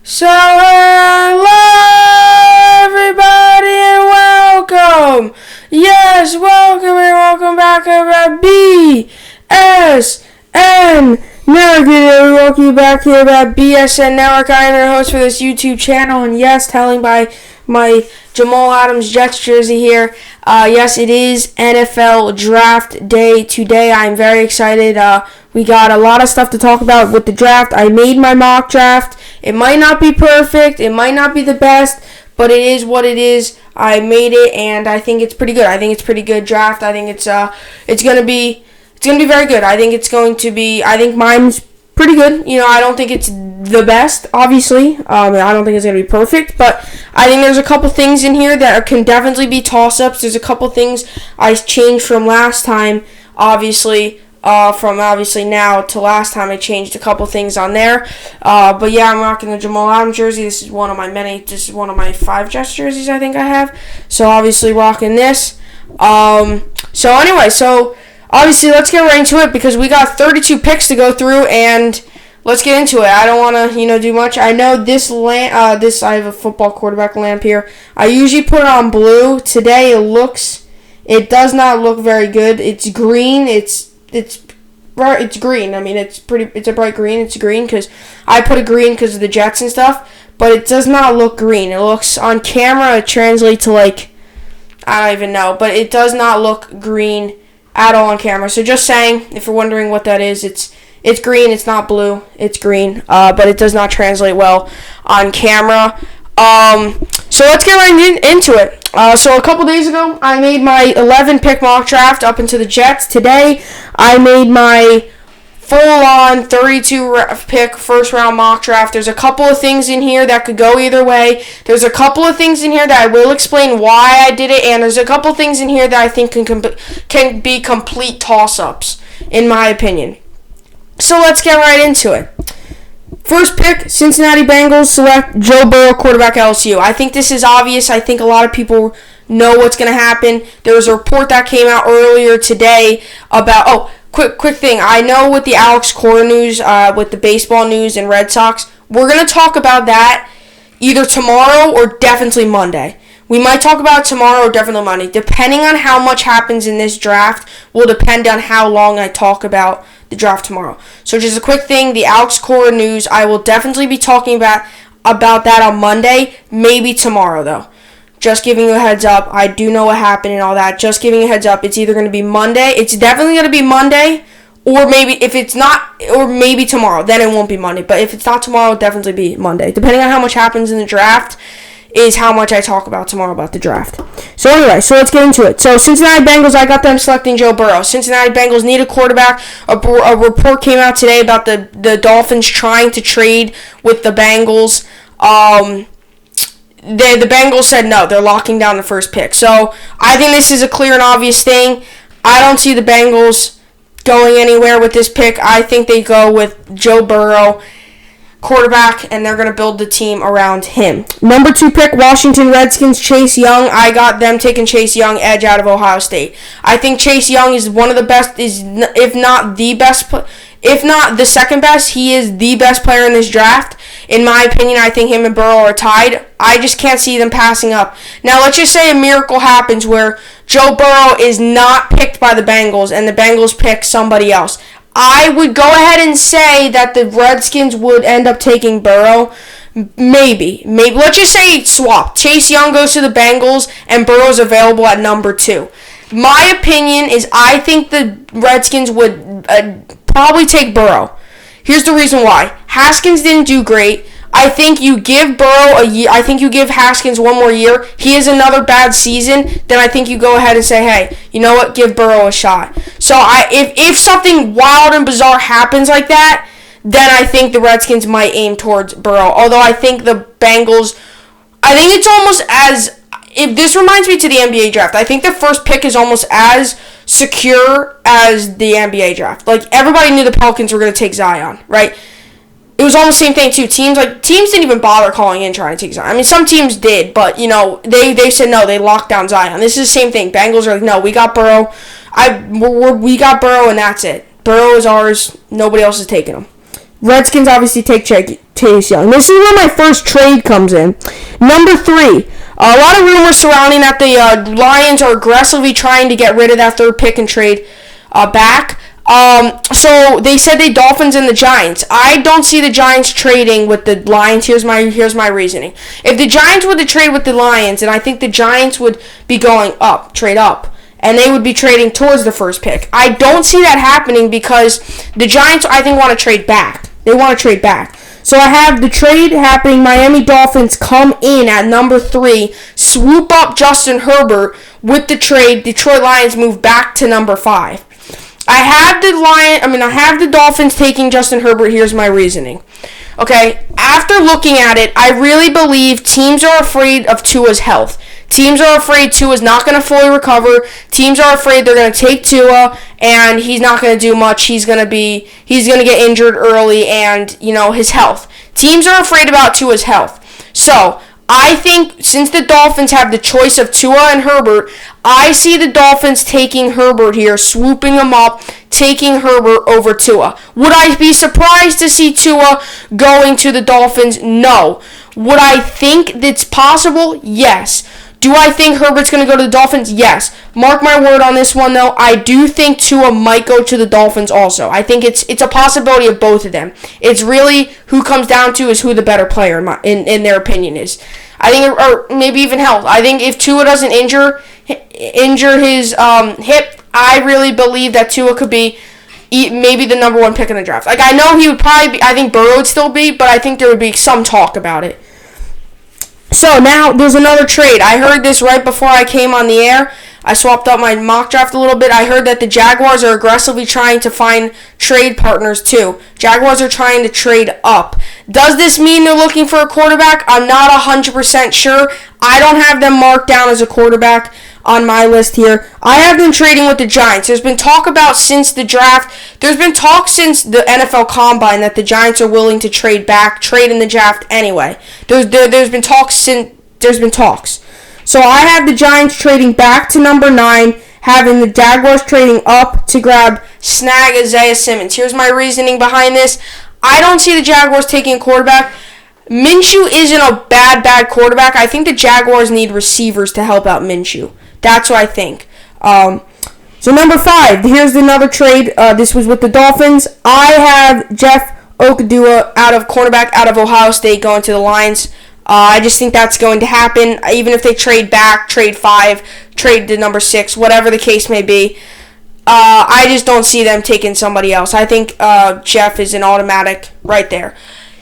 So, hello everybody and welcome. Yes, welcome and welcome back to BSN Network. We welcome you back here at BSN Network. I am your host for this YouTube channel, and yes, telling by my Jamal Adams Jets jersey here. Yes, it is NFL Draft Day today. I'm very excited. We got a lot of stuff to talk about with the draft. I made my mock draft. It might not be perfect. It might not be the best, but it is what it is. I made it, and I think it's pretty good. I think it's a pretty good draft. I think it's gonna be very good. I think mine's pretty good. I don't think it's the best, obviously. I don't think it's going to be perfect, but I think there's a couple things in here that can definitely be toss-ups. There's a couple things I changed from last time, obviously. From now to last time, I changed a couple things on there. But yeah, I'm rocking the Jamal Adams jersey. This is one of my 5 Jets jerseys I think I have. So obviously rocking this. So obviously, let's get right into it because we got 32 picks to go through, and let's get into it. I don't want to, do much. I know this I have a football quarterback lamp here. I usually put it on blue. Today it does not look very good. It's green. It's green. I mean, it's a bright green. It's green because I put a green because of the Jets and stuff, but it does not look green. It looks on camera. It translates to I don't even know, but it does not look green at all on camera. So just saying, if you're wondering what that is, it's green. It's not blue. It's green. But it does not translate well on camera. So let's get right into it. So a couple days ago, I made my 11 pick mock draft up into the Jets. Today, I made my full-on 32 pick first round mock draft. There's a couple of things in here that could go either way. There's a couple of things in here that I will explain why I did it, and there's a couple of things in here that I think can be complete toss-ups, in my opinion. So let's get right into it. First pick, Cincinnati Bengals select Joe Burrow, quarterback LSU. I think this is obvious. I think a lot of people know what's going to happen. There was a report that came out earlier today about... Quick thing. I know with the Alex Cora news, with the baseball news and Red Sox, we're going to talk about that either tomorrow or definitely Monday. We might talk about it tomorrow or definitely Monday. Depending on how much happens in this draft will depend on how long I talk about the draft tomorrow. So just a quick thing, the Alex Cora news, I will definitely be talking about that on Monday, maybe tomorrow though. Just giving you a heads up. I do know what happened and all that. Just giving you a heads up. It's either going to be Monday. It's definitely going to be Monday. Or maybe if it's not, or maybe tomorrow. Then it won't be Monday. But if it's not tomorrow, it'll definitely be Monday. Depending on how much happens in the draft is how much I talk about tomorrow about the draft. So anyway, so let's get into it. So Cincinnati Bengals, I got them selecting Joe Burrow. Cincinnati Bengals need a quarterback. A report came out today about the Dolphins trying to trade with the Bengals. The Bengals said no. They're locking down the first pick. So I think this is a clear and obvious thing. I don't see the Bengals going anywhere with this pick. I think they go with Joe Burrow, quarterback, and they're going to build the team around him. Number 2 pick, Washington Redskins, Chase Young. I got them taking Chase Young, edge out of Ohio State. I think Chase Young is one of the best, if not the best, if not the second best, he is the best player in this draft. In my opinion, I think him and Burrow are tied. I just can't see them passing up. Now, let's just say a miracle happens where Joe Burrow is not picked by the Bengals and the Bengals pick somebody else. I would go ahead and say that the Redskins would end up taking Burrow. Maybe. Let's just say it's swapped. Chase Young goes to the Bengals and Burrow's available at number 2. My opinion is I think the Redskins would probably take Burrow. Here's the reason why. Haskins didn't do great. I think you give Burrow a year. I think you give Haskins one more year. He has another bad season. Then I think you go ahead and say, hey, you know what? Give Burrow a shot. So if something wild and bizarre happens like that, then I think the Redskins might aim towards Burrow. Although I think the Bengals, I think it's almost as, if this reminds me to the NBA draft. I think the first pick is almost as secure as the NBA draft. Everybody knew the Pelicans were going to take Zion, right? It was almost the same thing too. Teams didn't even bother calling in trying to take Zion. I mean, some teams did, but they said no. They locked down Zion. This is the same thing. Bengals are like, no, we got Burrow. We got Burrow, and that's it. Burrow is ours. Nobody else is taking him. Redskins obviously take Chase Young. This is where my first trade comes in. Number 3, a lot of rumors surrounding that the Lions are aggressively trying to get rid of that third pick and trade back. So they said the Dolphins and the Giants. I don't see the Giants trading with the Lions. Here's my reasoning. If the Giants were to trade with the Lions, and I think the Giants would be going up, trade up, and they would be trading towards the first pick. I don't see that happening because the Giants, I think, want to trade back. They want to trade back. So I have the trade happening. Miami Dolphins come in at number 3, swoop up Justin Herbert with the trade. Detroit Lions move back to number 5. I have the Dolphins taking Justin Herbert. Here's my reasoning. Okay, after looking at it, I really believe teams are afraid of Tua's health. Teams are afraid Tua's not going to fully recover. Teams are afraid they're going to take Tua and he's not going to do much. He's going to get injured early and, his health. Teams are afraid about Tua's health. So, I think since the Dolphins have the choice of Tua and Herbert, I see the Dolphins taking Herbert here, swooping him up, taking Herbert over Tua. Would I be surprised to see Tua going to the Dolphins? No. Would I think it's possible? Yes. Do I think Herbert's going to go to the Dolphins? Yes. Mark my word on this one, though. I do think Tua might go to the Dolphins also. I think it's a possibility of both of them. It's really who comes down to is who the better player, in their opinion, is. I think, or maybe even health. I think if Tua doesn't injure his hip, I really believe that Tua could be maybe the number 1 pick in the draft. Like, I know he would probably be, I think Burrow would still be, but I think there would be some talk about it. So now there's another trade. I heard this right before I came on the air. I swapped up my mock draft a little bit. I heard that the Jaguars are aggressively trying to find trade partners too. Jaguars are trying to trade up. Does this mean they're looking for a quarterback? I'm not 100% sure. I don't have them marked down as a quarterback on my list here. I have them trading with the Giants. There's been talk about since the draft. There's been talk since the NFL Combine that the Giants are willing to trade in the draft anyway. There's been talks since. There's been talks. So I have the Giants trading back to number 9, having the Jaguars trading up to snag Isaiah Simmons. Here's my reasoning behind this. I don't see the Jaguars taking a quarterback. Minshew isn't a bad quarterback. I think the Jaguars need receivers to help out Minshew. That's what I think. So number 5, here's another trade. This was with the Dolphins. I have Jeff Okudah cornerback out of Ohio State going to the Lions. I just think that's going to happen. Even if they trade back, trade 5, trade to number 6, whatever the case may be. I just don't see them taking somebody else. I think Jeff is an automatic right there.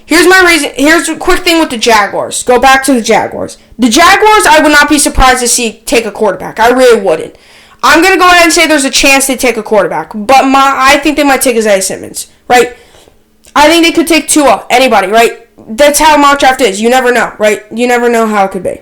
Here's my reason. Here's a quick thing with the Jaguars. Go back to the Jaguars. The Jaguars, I would not be surprised to see take a quarterback. I really wouldn't. I'm going to go ahead and say there's a chance they take a quarterback. But I think they might take Isaiah Simmons, right? I think they could take Tua, anybody, right? That's how mock draft is. You never know, right? You never know how it could be.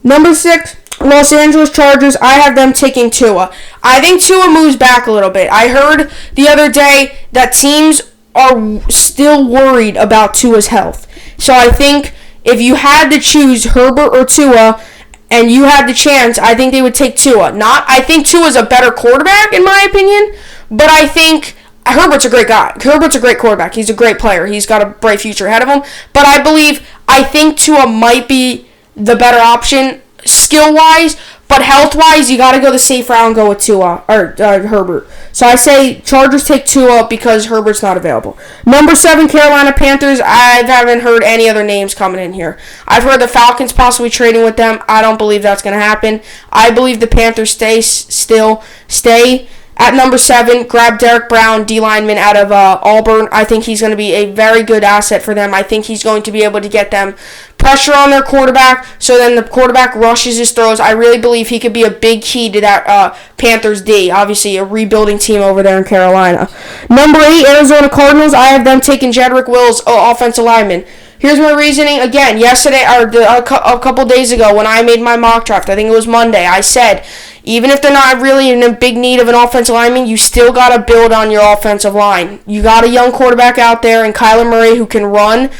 Number 6, Los Angeles Chargers. I have them taking Tua. I think Tua moves back a little bit. I heard the other day that teams are still worried about Tua's health. So I think if you had to choose Herbert or Tua and you had the chance, I think they would take Tua. I think Tua's a better quarterback in my opinion, but I think Herbert's a great guy. Herbert's a great quarterback. He's a great player. He's got a bright future ahead of him. But I think Tua might be the better option skill-wise, but health-wise, you got to go the safe route and go with Tua or Herbert. So I say Chargers take Tua because Herbert's not available. Number 7, Carolina Panthers. I haven't heard any other names coming in here. I've heard the Falcons possibly trading with them. I don't believe that's going to happen. I believe the Panthers stay at number 7, grab Derek Brown, D lineman out of Auburn. I think he's going to be a very good asset for them. I think he's going to be able to get them pressure on their quarterback, so then the quarterback rushes his throws. I really believe he could be a big key to that Panthers D. Obviously, a rebuilding team over there in Carolina. Number 8, Arizona Cardinals. I have them taking Jedrick Wills, offensive lineman. Here's my reasoning. Again, yesterday or a couple days ago when I made my mock draft, I think it was Monday, I said, even if they're not really in a big need of an offensive lineman, you still got to build on your offensive line. You got a young quarterback out there in Kyler Murray who can run,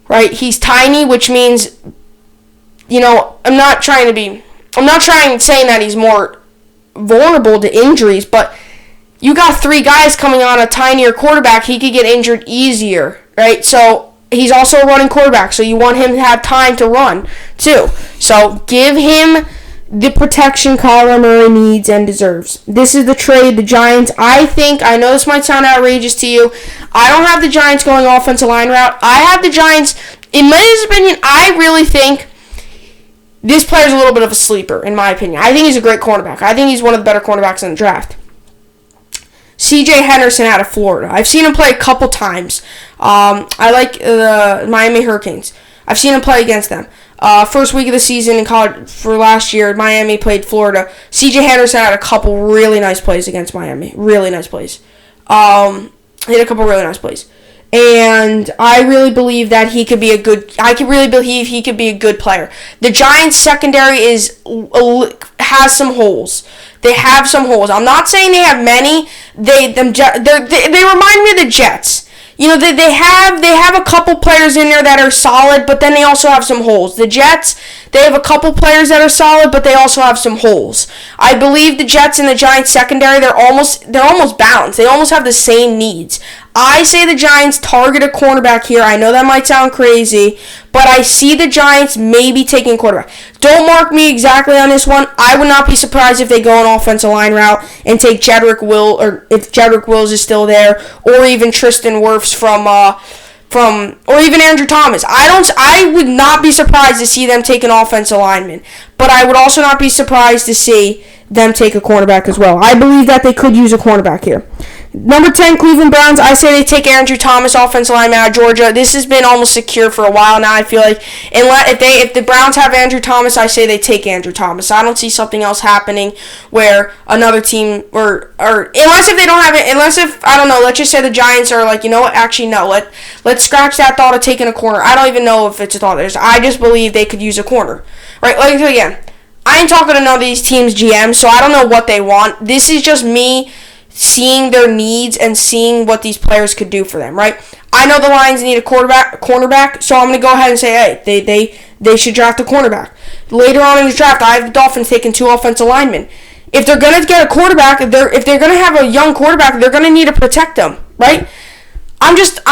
right? He's tiny, which means, I'm not saying that he's more vulnerable to injuries, but you got 3 guys coming on a tinier quarterback. He could get injured easier right? So he's also a running quarterback, so you want him to have time to run too. So give him the protection Kyler Murray needs and deserves. This is the trade. The Giants, I know this might sound outrageous to you. I don't have the Giants going offensive line route. I have the Giants, in my opinion, I really think this player's a little bit of a sleeper, in my opinion. I think he's a great cornerback. I think he's one of the better cornerbacks in the draft. C.J. Henderson out of Florida. I've seen him play a couple times. I like the Miami Hurricanes. I've seen him play against them. First week of the season in college for last year, Miami played Florida. C.J. Henderson had a couple really nice plays against Miami. Really nice plays. He had a couple really nice plays. And I really believe that he could be a good player. The Giants secondary has some holes. They have some holes. I'm not saying they have many. They remind me of the Jets. You know, they have a couple players in there that are solid, but then they also have some holes. The Jets, they have a couple players that are solid, but they also have some holes. I believe the Jets and the Giants secondary, they're almost balanced. They almost have the same needs. I say the Giants target a cornerback here. I know that might sound crazy, but I see the Giants maybe taking a quarterback. Don't mark me exactly on this one. I would not be surprised if they go an offensive line route and take Jedrick Wills, or if Jedrick Wills is still there, or even Tristan Wirfs or even Andrew Thomas. I would not be surprised to see them take an offensive lineman, but I would also not be surprised to see them take a cornerback as well. I believe that they could use a cornerback here. Number 10, Cleveland Browns. I say they take Andrew Thomas, offensive lineman out of Georgia. This has been almost secure for a while now. I feel like if the Browns have Andrew Thomas, I say they take Andrew Thomas. I don't see something else happening where another team or unless if they don't have it, unless if I don't know. Let's just say the Giants are like, you know what? Actually, no. Let's scratch that thought of taking a corner. I don't even know if it's a thought. I just believe they could use a corner. Right? Like again, I ain't talking to none of these teams' GMs, so I don't know what they want. This is just me seeing their needs and seeing what these players could do for them, right? I know the Lions need a cornerback, so I'm going to go ahead and say, hey, they should draft a cornerback. Later on in the draft, I have the Dolphins taking 2 offensive linemen. If they're going to get a quarterback, if they're going to have a young quarterback, they're going to need to protect them, right? I'm just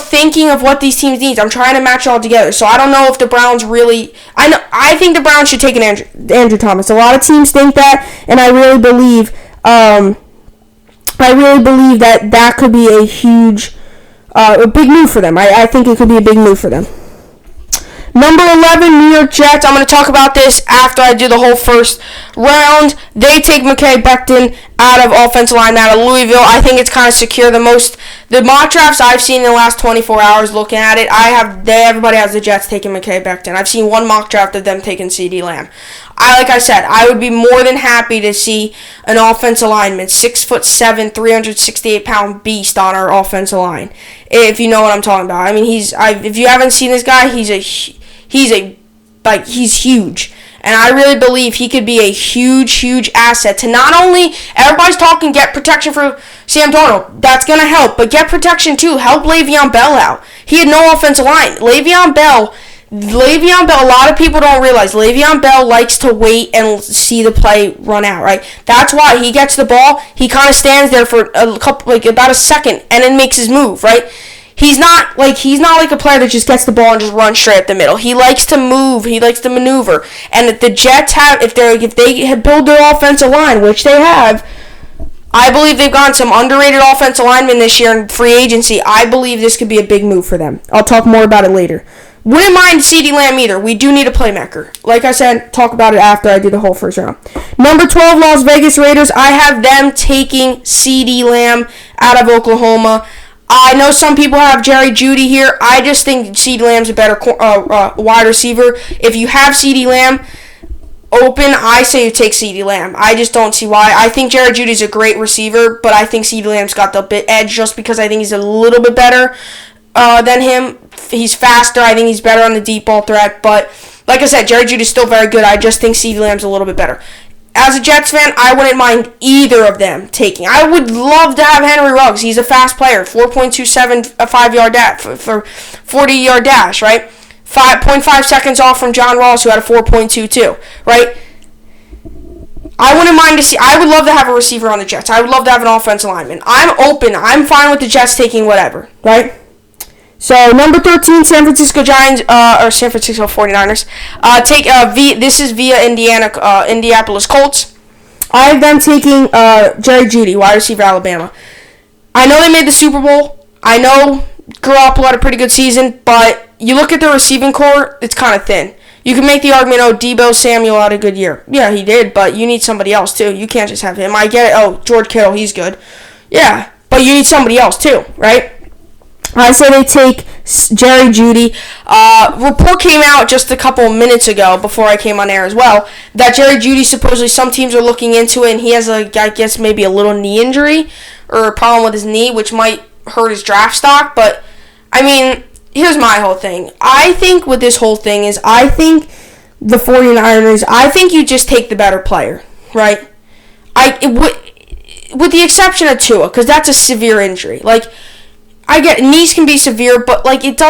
thinking of what these teams need. I'm trying to match it all together. So I don't know if the Browns really. I think the Browns should take an Andrew Thomas. A lot of teams think that, and I really believe. that could be a huge, a big move for them. I think it could be a big move for them. Number 11, New York Jets. I'm going to talk about this after I do the whole first round. They take Mekhi Becton out of offensive line out of Louisville. I think it's kind of secure. The mock drafts I've seen in the last 24 hours looking at it, everybody has the Jets taking Mekhi Becton. I've seen one mock draft of them taking CeeDee Lamb. Like I said, I would be more than happy to see an offensive lineman, 6'7", 368-pound beast on our offensive line. If you know what I'm talking about. I mean, if you haven't seen this guy, he's huge. And I really believe he could be a huge, huge asset to not only, everybody's talking get protection for Sam Darnold. That's going to help. But get protection too. Help Le'Veon Bell out. He had no offensive line. Le'Veon Bell, a lot of people don't realize, Le'Veon Bell likes to wait and see the play run out, right? That's why he gets the ball, he kind of stands there for about a second and then makes his move, right? He's not like a player that just gets the ball and just runs straight up the middle. He likes to move. He likes to maneuver. And if the Jets if they have built their offensive line, which they have, I believe they've gotten some underrated offensive linemen this year in free agency. I believe this could be a big move for them. I'll talk more about it later. Wouldn't mind CeeDee Lamb either. We do need a playmaker. Like I said, talk about it after I do the whole first round. Number 12, Las Vegas Raiders. I have them taking CeeDee Lamb out of Oklahoma. I know some people have Jerry Jeudy here. I just think CeeDee Lamb's a better wide receiver. If you have CeeDee Lamb open, I say you take CeeDee Lamb. I just don't see why. I think Jerry Jeudy's a great receiver, but I think CeeDee Lamb's got the bit edge just because I think he's a little bit better than him. He's faster. I think he's better on the deep ball threat. But like I said, Jerry Jeudy's still very good. I just think CeeDee Lamb's a little bit better. As a Jets fan, I wouldn't mind either of them taking. I would love to have Henry Ruggs. He's a fast player. 4.27 a 5-yard dash for 40-yard dash, right? 5.5 seconds off from John Ross, who had a 4.22, right? I wouldn't mind to see. I would love to have a receiver on the Jets. I would love to have an offensive lineman. I'm open. I'm fine with the Jets taking whatever, right? So, number 13, San Francisco Giants, or San Francisco 49ers, this is via Indianapolis Colts. I have them taking Jerry Jeudy, wide receiver, Alabama. I know they made the Super Bowl. I know Garoppolo had a pretty good season, but you look at the receiving core, it's kind of thin. You can make the argument, Deebo Samuel had a good year. Yeah, he did, but you need somebody else, too. You can't just have him. I get it. George Kittle, he's good. Yeah, but you need somebody else, too, right? I say they take Jerry Jeudy. Report came out just a couple of minutes ago before I came on air as well that Jerry Jeudy, supposedly some teams are looking into it, and he has, I guess, maybe a little knee injury or a problem with his knee, which might hurt his draft stock. But, I mean, here's my whole thing. I think with this whole thing is I think the 49ers, I think you just take the better player, right? With the exception of Tua, because that's a severe injury. Like, I get knees can be severe, but like it's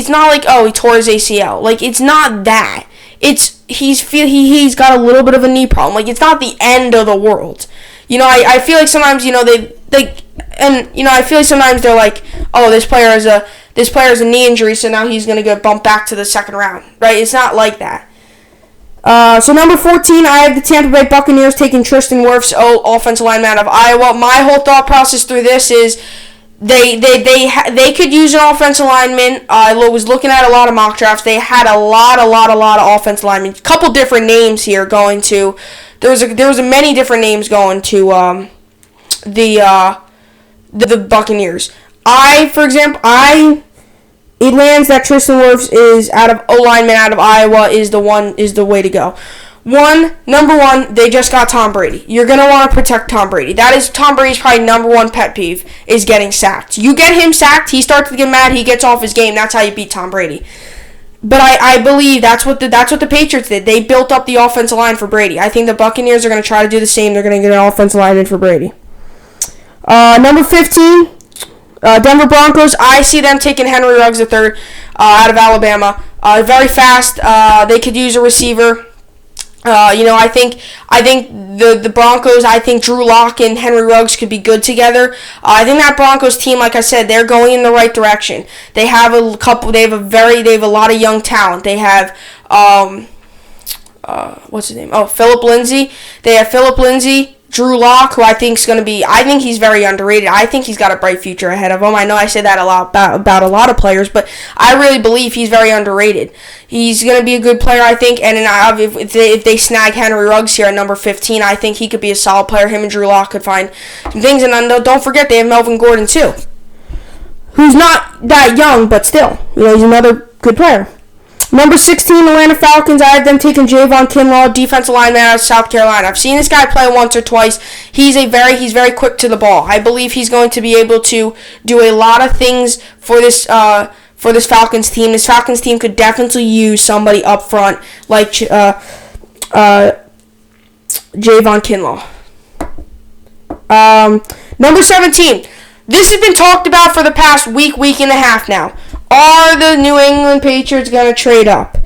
not like he tore his ACL. Like it's not that. He's got a little bit of a knee problem. Like it's not the end of the world. I feel like sometimes I feel like sometimes they're like, this player has a knee injury, so now he's gonna get bumped back to the second round. Right? It's not like that. So number 14, I have the Tampa Bay Buccaneers taking Tristan Wirfs, offensive lineman out of Iowa. My whole thought process through this is They could use an offensive lineman. I was looking at a lot of mock drafts. They had a lot of offensive linemen. A couple different names here going to. There was many different names going to the Buccaneers. It lands that Tristan Wirfs is out of O-lineman out of Iowa is the way to go. Number one, they just got Tom Brady. You're going to want to protect Tom Brady. That is Tom Brady's probably number one pet peeve, is getting sacked. You get him sacked, he starts to get mad, he gets off his game. That's how you beat Tom Brady. But I believe that's what the Patriots did. They built up the offensive line for Brady. I think the Buccaneers are going to try to do the same. They're going to get an offensive lineman for Brady. Number 15, Denver Broncos. I see them taking Henry Ruggs III out of Alabama. Very fast. They could use a receiver. I think the Broncos, I think Drew Lock and Henry Ruggs could be good together. I think that Broncos team, like I said, they're going in the right direction. They have a lot of young talent. They have, what's his name? Philip Lindsay. They have Philip Lindsay, Drew Lock, who I think he's very underrated. I think he's got a bright future ahead of him. I know I say that a lot about a lot of players, but I really believe he's very underrated. He's going to be a good player, I think, and if they snag Henry Ruggs here at number 15, I think he could be a solid player. Him and Drew Lock could find some things, and don't forget they have Melvin Gordon too, who's not that young, but still, he's another good player. Number 16, Atlanta Falcons. I have them taking Javon Kinlaw, defensive lineman out of South Carolina. I've seen this guy play once or twice. He's very quick to the ball. I believe he's going to be able to do a lot of things for this Falcons team. This Falcons team could definitely use somebody up front like Javon Kinlaw. Number 17. This has been talked about for the past week and a half now. Are the New England Patriots going to trade up?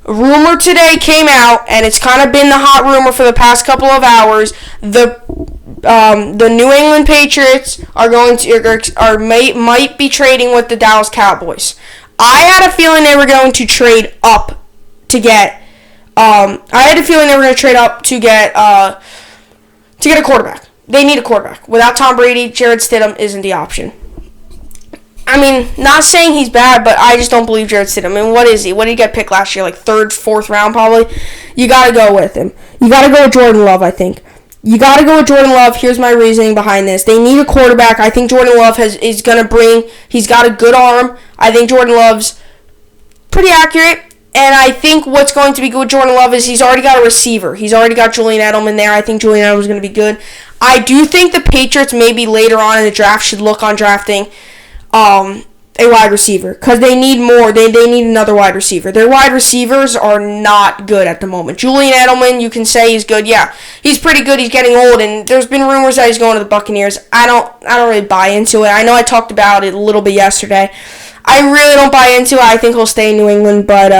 A rumor today came out, and it's kind of been the hot rumor for the past couple of hours. The New England Patriots are might be trading with the Dallas Cowboys. I had a feeling they were going to trade up to get. To get a quarterback. They need a quarterback. Without Tom Brady, Jarrett Stidham isn't the option. I mean, not saying he's bad, but I just don't believe Jarrett Stidham. I mean, what is he? What did he get picked last year? Like 3rd, 4th round, probably? You got to go with him. You got to go with Jordan Love, I think. You got to go with Jordan Love. Here's my reasoning behind this. They need a quarterback. I think Jordan Love is going to bring... He's got a good arm. I think Jordan Love's pretty accurate. And I think what's going to be good with Jordan Love is he's already got a receiver. He's already got Julian Edelman there. I think Julian Edelman's going to be good. I do think the Patriots maybe later on in the draft should look on drafting a wide receiver, because they need more. They need another wide receiver. Their wide receivers are not good at the moment. Julian Edelman, you can say he's good. Yeah, he's pretty good. He's getting old, and there's been rumors that he's going to the Buccaneers. I don't really buy into it. I know I talked about it a little bit yesterday. I really don't buy into it. I think he'll stay in New England, but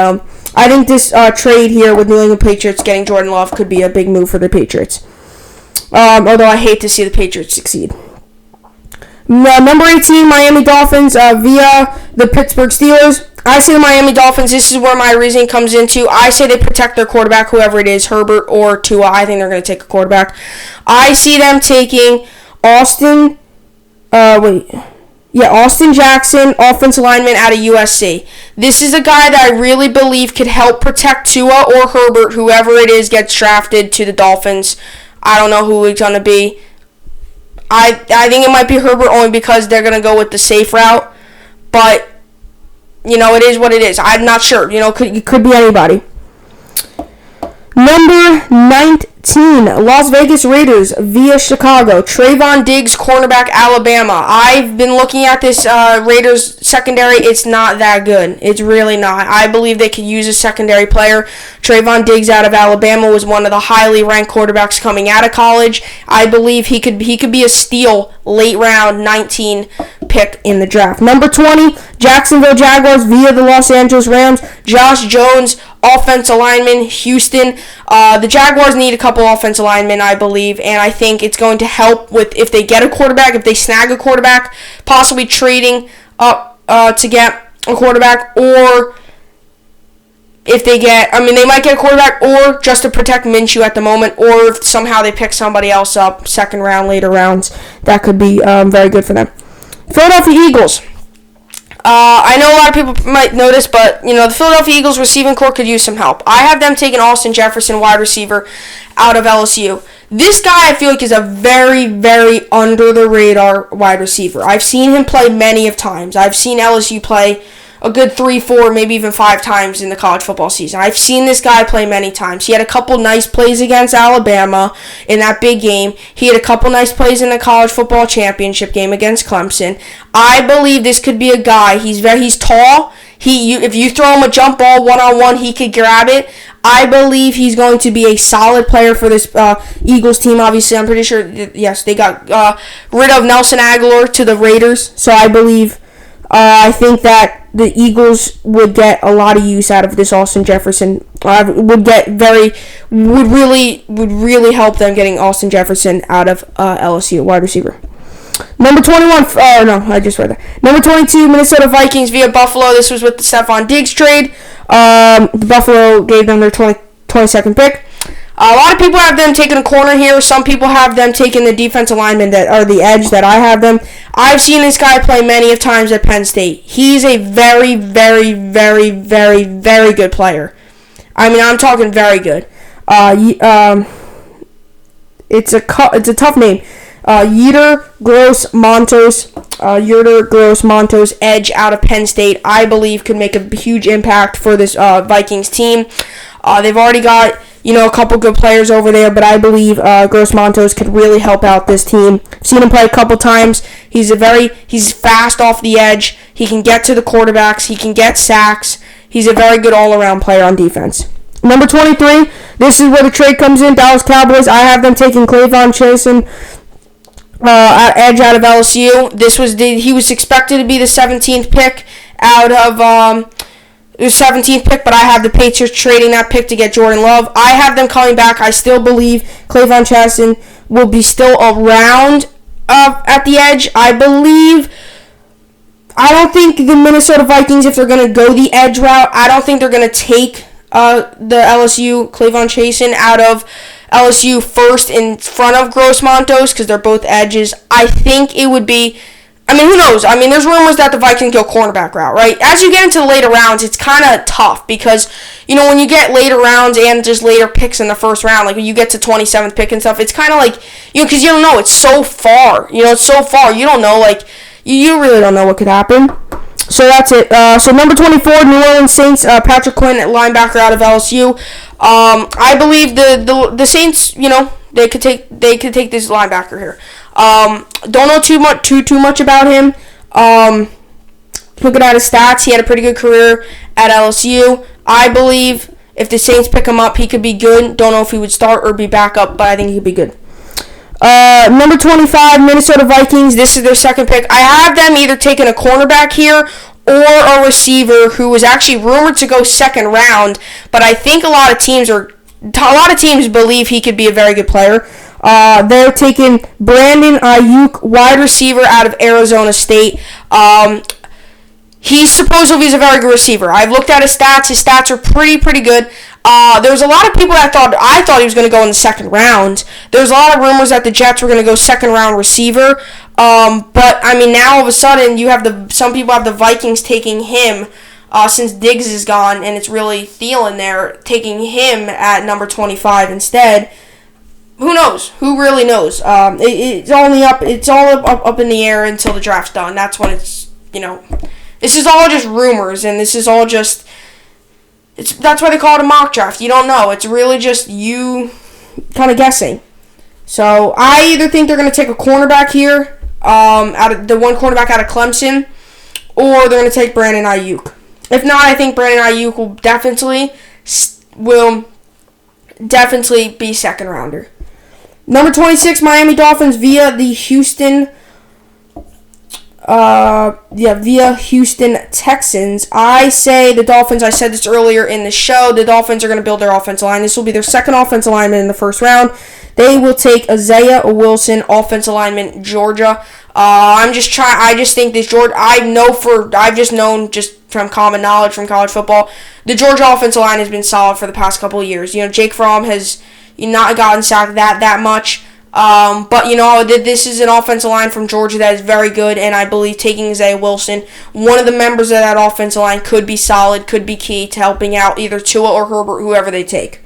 I think this trade here with New England Patriots getting Jordan Love could be a big move for the Patriots. Although I hate to see the Patriots succeed. Number 18, Miami Dolphins via the Pittsburgh Steelers. I say the Miami Dolphins, this is where my reasoning comes into. I say they protect their quarterback, whoever it is, Herbert or Tua. I think they're going to take a quarterback. I see them taking Austin Jackson, offensive lineman out of USC. This is a guy that I really believe could help protect Tua or Herbert, whoever it is gets drafted to the Dolphins. I don't know who it's going to be. I think it might be Herbert only because they're going to go with the safe route. But, it is what it is. I'm not sure. It could be anybody. Number 19, Las Vegas Raiders via Chicago. Trayvon Diggs, cornerback, Alabama. I've been looking at this Raiders secondary. It's not that good. It's really not. I believe they could use a secondary player. Trayvon Diggs out of Alabama was one of the highly ranked quarterbacks coming out of college. I believe he could be a steal late round 19 pick in the draft. Number 20, Jacksonville Jaguars via the Los Angeles Rams. Josh Jones, offensive lineman, Houston. The Jaguars need a couple offensive linemen, I believe, and I think it's going to help with if they get a quarterback, if they snag a quarterback, possibly trading up to get a quarterback, or if they they might get a quarterback, or just to protect Minshew at the moment, or if somehow they pick somebody else up, second round, later rounds, that could be very good for them. Philadelphia Eagles. I know a lot of people might know this, but, the Philadelphia Eagles receiving corps could use some help. I have them taking Austin Jefferson, wide receiver, out of LSU. This guy, I feel like, is a very, very under-the-radar wide receiver. I've seen him play many of times. I've seen LSU play a good 3, 4, maybe even 5 times in the college football season. I've seen this guy play many times. He had a couple nice plays against Alabama in that big game. He had a couple nice plays in the college football championship game against Clemson. I believe this could be a guy. He's tall. If you throw him a jump ball one-on-one, he could grab it. I believe he's going to be a solid player for this Eagles team. Obviously, I'm pretty sure, yes, they got rid of Nelson Aguilar to the Raiders. So I believe, I think that the Eagles would get a lot of use out of this Austin Jefferson. Would really help them getting Austin Jefferson out of LSU, wide receiver. Number 21, I just read that. Number 22, Minnesota Vikings via Buffalo. This was with the Stephon Diggs trade. The Buffalo gave them their 22nd pick. A lot of people have them taking a corner here. Some people have them taking the defensive lineman that are the edge that I have them. I've seen this guy play many of times at Penn State. He's a very, very, very, very, very good player. I'm talking very good. It's a tough name. Yetur Gross-Matos, edge out of Penn State, I believe could make a huge impact for this Vikings team. They've already got a couple good players over there, but I believe Gross-Matos could really help out this team. I've seen him play a couple times. He's fast off the edge. He can get to the quarterbacks. He can get sacks. He's a very good all-around player on defense. Number 23, this is where the trade comes in. Dallas Cowboys. I have them taking Clayvon Chasen, edge out of LSU. He was expected to be the 17th pick out of the 17th pick, but I have the Patriots trading that pick to get Jordan Love. I have them coming back. I still believe Clayvon Chasen will be still around at the edge. I don't think the Minnesota Vikings, if they're going to go the edge route, I don't think they're going to take the LSU Clayvon Chasen out of LSU first in front of Gross-Matos because they're both edges. I think it would be, who knows? There's rumors that the Vikings go cornerback route, right? As you get into the later rounds, it's kind of tough because, when you get later rounds and just later picks in the first round, like when you get to 27th pick and stuff, it's kind of like, because you don't know. It's so far. It's so far. You don't know, you really don't know what could happen. So that's it. So number 24, New Orleans Saints, Patrick Quinn at linebacker out of LSU. I believe the Saints, they could take this linebacker here. Don't know too much about him. Looking at his stats, he had a pretty good career at LSU. I believe if the Saints pick him up, he could be good. Don't know if he would start or be backup, but I think he could be good. Number 25, Minnesota Vikings. This is their second pick. I have them either taking a cornerback here or a receiver who was actually rumored to go second round, but I think a lot of teams believe he could be a very good player. They're taking Brandon Ayuk, wide receiver out of Arizona State. He supposedly is a very good receiver. I've looked at his stats. His stats are pretty good. There was a lot of people that thought he was going to go in the second round. There's a lot of rumors that the Jets were going to go second round receiver. But I mean, now all of a sudden you have some people have the Vikings taking him since Diggs is gone, and it's really Thielen there taking him at number 25 instead. Who knows? Who really knows? It's all up in the air until the draft's done. That's when it's This is all just rumors, and this is all just. That's why they call it a mock draft. You don't know. It's really just you kind of guessing. So I either think they're going to take a cornerback here, out of the one cornerback out of Clemson, or they're going to take Brandon Ayuk. If not, I think Brandon Ayuk will definitely be second rounder. Number 26, Miami Dolphins via Houston Texans. I say the Dolphins, I said this earlier in the show, the Dolphins are going to build their offensive line. This will be their second offensive lineman in the first round. They will take Isaiah Wilson, offensive lineman, Georgia. I just think this Georgia, I've just known just from common knowledge from college football, the Georgia offensive line has been solid for the past couple of years. Jake Fromm has not gotten sacked that much. But this is an offensive line from Georgia that is very good, and I believe taking Isaiah Wilson, one of the members of that offensive line, could be solid, could be key to helping out either Tua or Herbert, whoever they take.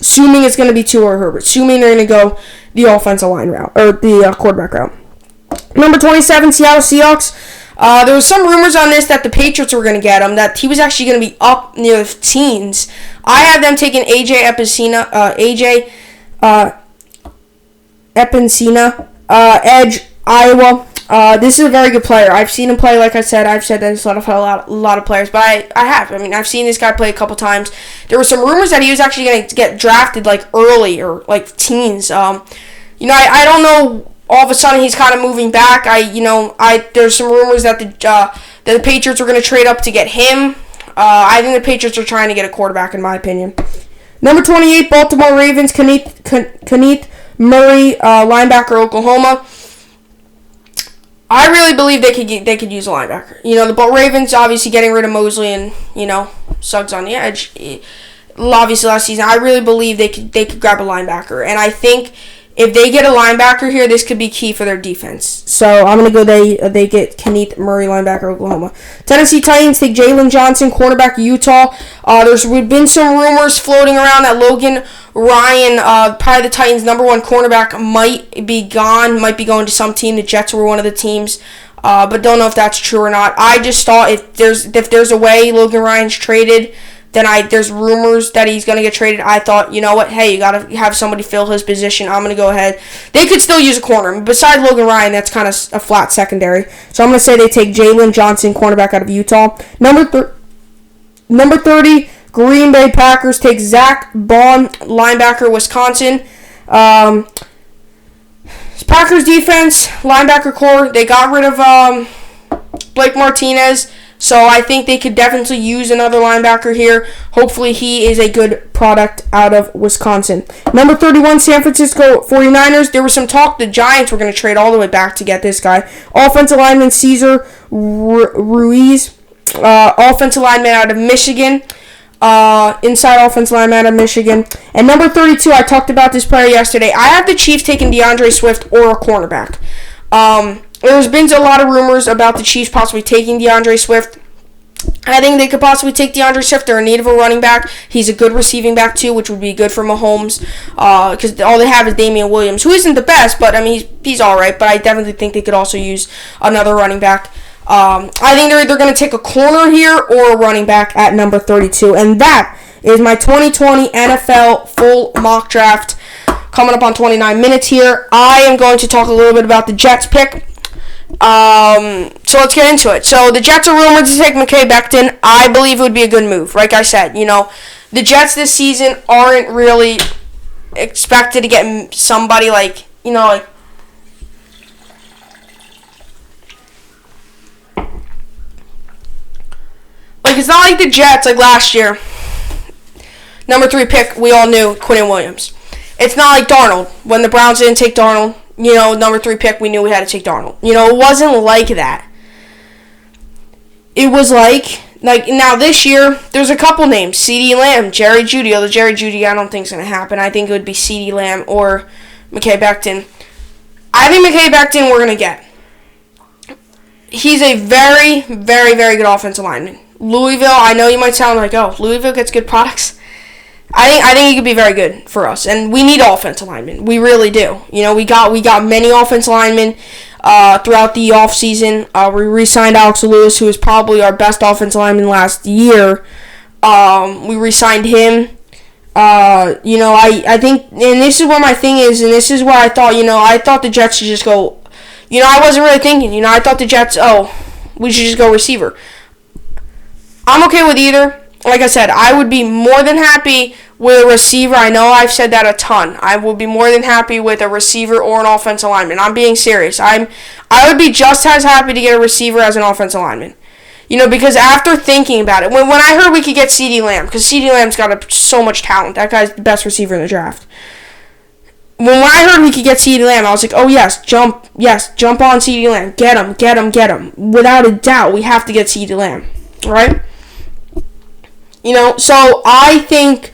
Assuming it's going to be Tua or Herbert. Assuming they're going to go the offensive line route, or the quarterback route. Number 27, Seattle Seahawks. There was some rumors on this that the Patriots were going to get him, that he was actually going to be up near the teens. I have them taking AJ Epicena, edge, Iowa. This is a very good player. I've seen him play, like I said. I've said that he's a lot of players, but I have. I mean, I've seen this guy play a couple times. There were some rumors that he was actually going to get drafted like early or like teens. I don't know. All of a sudden, he's kind of moving back. There's some rumors that the Patriots were going to trade up to get him. I think the Patriots are trying to get a quarterback, in my opinion. Number 28, Baltimore Ravens, Kenneth Murray, linebacker, Oklahoma. I really believe they could use a linebacker. The Ravens obviously getting rid of Mosley and Suggs on the edge. Obviously last season, I really believe they could grab a linebacker, and I think if they get a linebacker here, this could be key for their defense. So I'm gonna go. They get Kenneth Murray, linebacker, Oklahoma. Tennessee Titans take Jalen Johnson, cornerback, Utah. There's been some rumors floating around that Logan Ryan, probably the Titans' number one cornerback, might be going to some team. The Jets were one of the teams, but don't know if that's true or not. I just thought if there's a way Logan Ryan's traded, then there's rumors that he's going to get traded. I thought, you know what, hey, you got to have somebody fill his position. I'm going to go ahead. They could still use a corner. Besides Logan Ryan, that's kind of a flat secondary. So I'm going to say they take Jalen Johnson, cornerback out of Utah. Number 30, Green Bay Packers take Zach Bond, linebacker, Wisconsin. Packers defense, linebacker core, they got rid of Blake Martinez. So I think they could definitely use another linebacker here. Hopefully he is a good product out of Wisconsin. Number 31, San Francisco 49ers. There was some talk the Giants were going to trade all the way back to get this guy. Offensive lineman Cesar Ruiz. Offensive lineman out of Michigan. Inside offensive lineman out of Michigan. And number 32, I talked about this player yesterday. I have the Chiefs taking DeAndre Swift or a cornerback. There's been a lot of rumors about the Chiefs possibly taking DeAndre Swift. I think they could possibly take DeAndre Swift. They're in need of a running back. He's a good receiving back, too, which would be good for Mahomes. Because all they have is Damian Williams, who isn't the best, but, I mean, he's all right. But I definitely think they could also use another running back. I think they're either going to take a corner here or a running back at number 32. And that is my 2020 NFL full mock draft coming up on 29 minutes here. I am going to talk a little bit about the Jets pick. So let's get into it. So the Jets are rumored to take McKay Becton. I believe it would be a good move. Like I said, the Jets this season aren't really expected to get somebody like it's not like the Jets like last year. Number 3 pick, we all knew Quinnen Williams. It's not like Darnold. When the Browns didn't take Darnold, number 3 pick, we knew we had to take Darnold. It wasn't like that. It was like now this year, there's a couple names. CeeDee Lamb, Jerry Jeudy. Although Jerry Jeudy, I don't think is going to happen. I think it would be CeeDee Lamb or Mekhi Becton. I think Mekhi Becton we're going to get. He's a very, very, very good offensive lineman. Louisville, I know you might sound like, Louisville gets good products. I think he could be very good for us, and we need offensive linemen. We really do. We got many offensive linemen throughout the offseason. We re-signed Alex Lewis, who was probably our best offensive lineman last year. We re-signed him. I think, and this is what my thing is, and this is where I thought the Jets should just go. I wasn't really thinking. I thought the Jets, we should just go receiver. I'm okay with either. Like I said, I would be more than happy with a receiver. I know I've said that a ton. I would be more than happy with a receiver or an offensive lineman. I'm being serious. I would be just as happy to get a receiver as an offensive lineman. Because after thinking about it, when I heard we could get CeeDee Lamb, because CeeDee Lamb's got so much talent. That guy's the best receiver in the draft. When I heard we could get CeeDee Lamb, I was like, oh, jump on CeeDee Lamb. Get him. Without a doubt, we have to get CeeDee Lamb. Right? So I think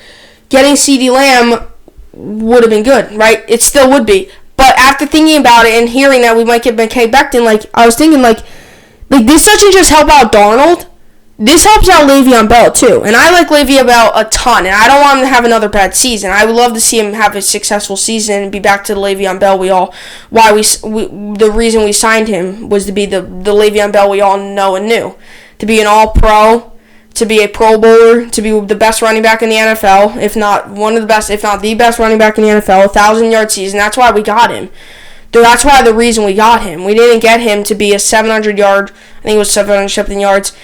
getting CeeDee Lamb would have been good, right? It still would be. But after thinking about it and hearing that we might get Mekhi Becton, I was thinking, this doesn't just help out Darnold. This helps out Le'Veon Bell, too. And I like Le'Veon Bell a ton, and I don't want him to have another bad season. I would love to see him have a successful season and be back to the Le'Veon Bell the reason we signed him was to be the Le'Veon Bell we all know and knew. To be an all-pro, to be a Pro Bowler, to be the best running back in the NFL, if not one of the best, if not the best running back in the NFL, 1,000-yard season. That's why we got him. That's why the reason we got him. We didn't get him to be a 700-yard, I think it was 700-something yards,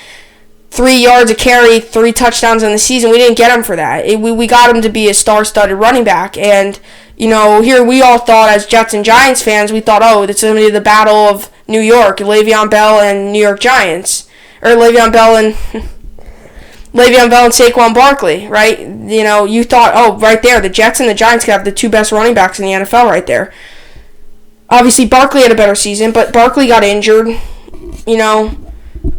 3 yards a carry, 3 touchdowns in the season. We didn't get him for that. We got him to be a star-studded running back. And, here we all thought as Jets and Giants fans, we thought, this is going to be the battle of New York, Le'Veon Bell and New York Giants. Or Le'Veon Bell and Saquon Barkley, right? You thought, right there, the Jets and the Giants could have the 2 best running backs in the NFL right there. Obviously, Barkley had a better season, but Barkley got injured.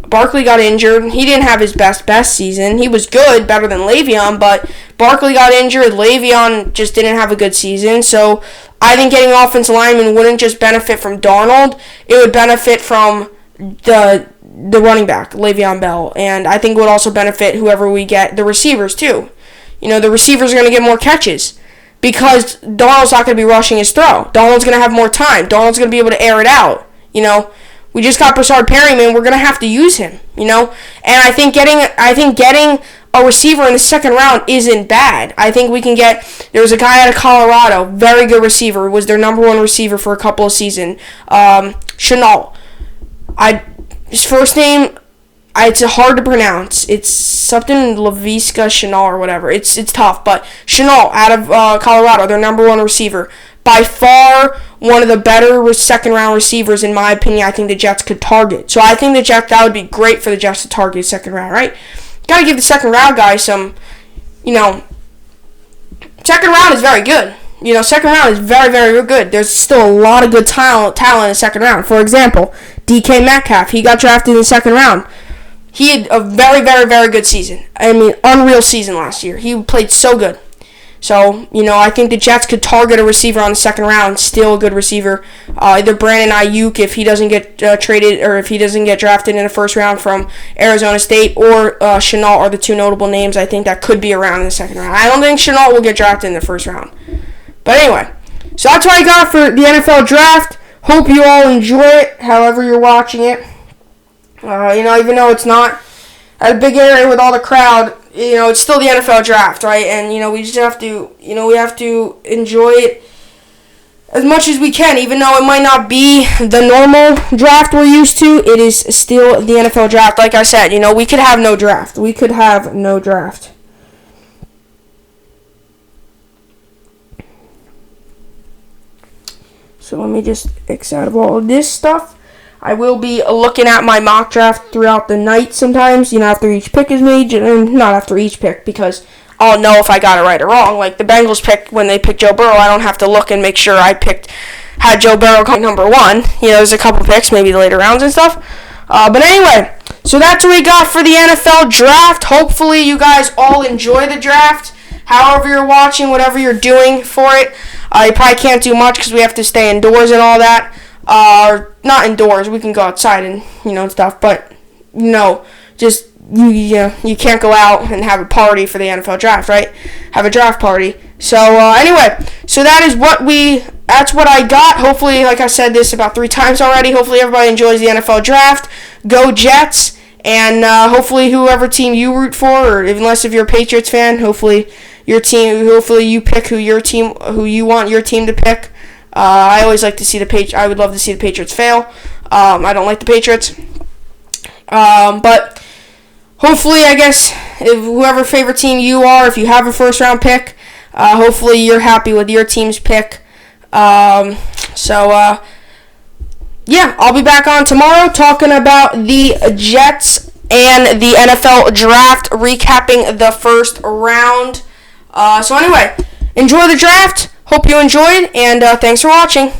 Barkley got injured. He didn't have his best season. He was good, better than Le'Veon, but Barkley got injured. Le'Veon just didn't have a good season. So I think getting an offensive lineman wouldn't just benefit from Darnold. It would benefit from the running back, Le'Veon Bell. And I think it would also benefit whoever we get, the receivers, too. The receivers are going to get more catches because Darnold's not going to be rushing his throw. Darnold's going to have more time. Darnold's going to be able to air it out. We just got Brashard Perryman. We're going to have to use him, And I think getting a receiver in the second round isn't bad. I think we can get, there was a guy out of Colorado, very good receiver, was their number 1 receiver for a couple of seasons, Chenault. His first name, it's hard to pronounce. It's something Laviska Chenault or whatever. It's tough, but Chenault out of Colorado, their number 1 receiver. By far, one of the better second-round receivers, in my opinion, I think the Jets could target. So I think that would be great for the Jets to target second round, right? Got to give the second-round guy some, second round is very good. Second round is very, very good. There's still a lot of good talent in the second round. For example, DK Metcalf, he got drafted in the second round. He had a very, very, very good season. Unreal season last year. He played so good. So, I think the Jets could target a receiver on the second round, still a good receiver. Either Brandon Ayuk if he doesn't get traded or if he doesn't get drafted in the first round from Arizona State, or Chenault are the 2 notable names I think that could be around in the second round. I don't think Chenault will get drafted in the first round. But anyway, so that's what I got for the NFL draft. Hope you all enjoy it, however you're watching it. Even though it's not at a big area with all the crowd, it's still the NFL draft, right? And, we just have to, we have to enjoy it as much as we can. Even though it might not be the normal draft we're used to, it is still the NFL draft. Like I said, we could have no draft. So let me just X out of all of this stuff. I will be looking at my mock draft throughout the night sometimes, after each pick is made. Not after each pick, because I'll know if I got it right or wrong. Like the Bengals pick, when they pick Joe Burrow, I don't have to look and make sure I had Joe Burrow come number 1. There's a couple picks, maybe the later rounds and stuff. But anyway, so that's what we got for the NFL draft. Hopefully you guys all enjoy the draft. However you're watching, whatever you're doing for it. You probably can't do much because we have to stay indoors and all that. Not indoors. We can go outside and stuff. But just you can't go out and have a party for the NFL draft, right? Have a draft party. So anyway, so that's what I got. Hopefully, like I said this about 3 times already. Hopefully everybody enjoys the NFL draft. Go Jets. And hopefully whoever team you root for, or unless if you're a Patriots fan, hopefully you pick who you want your team to pick. I always like to see I would love to see the Patriots fail. I don't like the Patriots. But hopefully, I guess, if whoever favorite team you are, if you have a first round pick, hopefully you're happy with your team's pick. Yeah, I'll be back on tomorrow talking about the Jets and the NFL draft, recapping the first round. So anyway, enjoy the draft. Hope you enjoyed, and thanks for watching.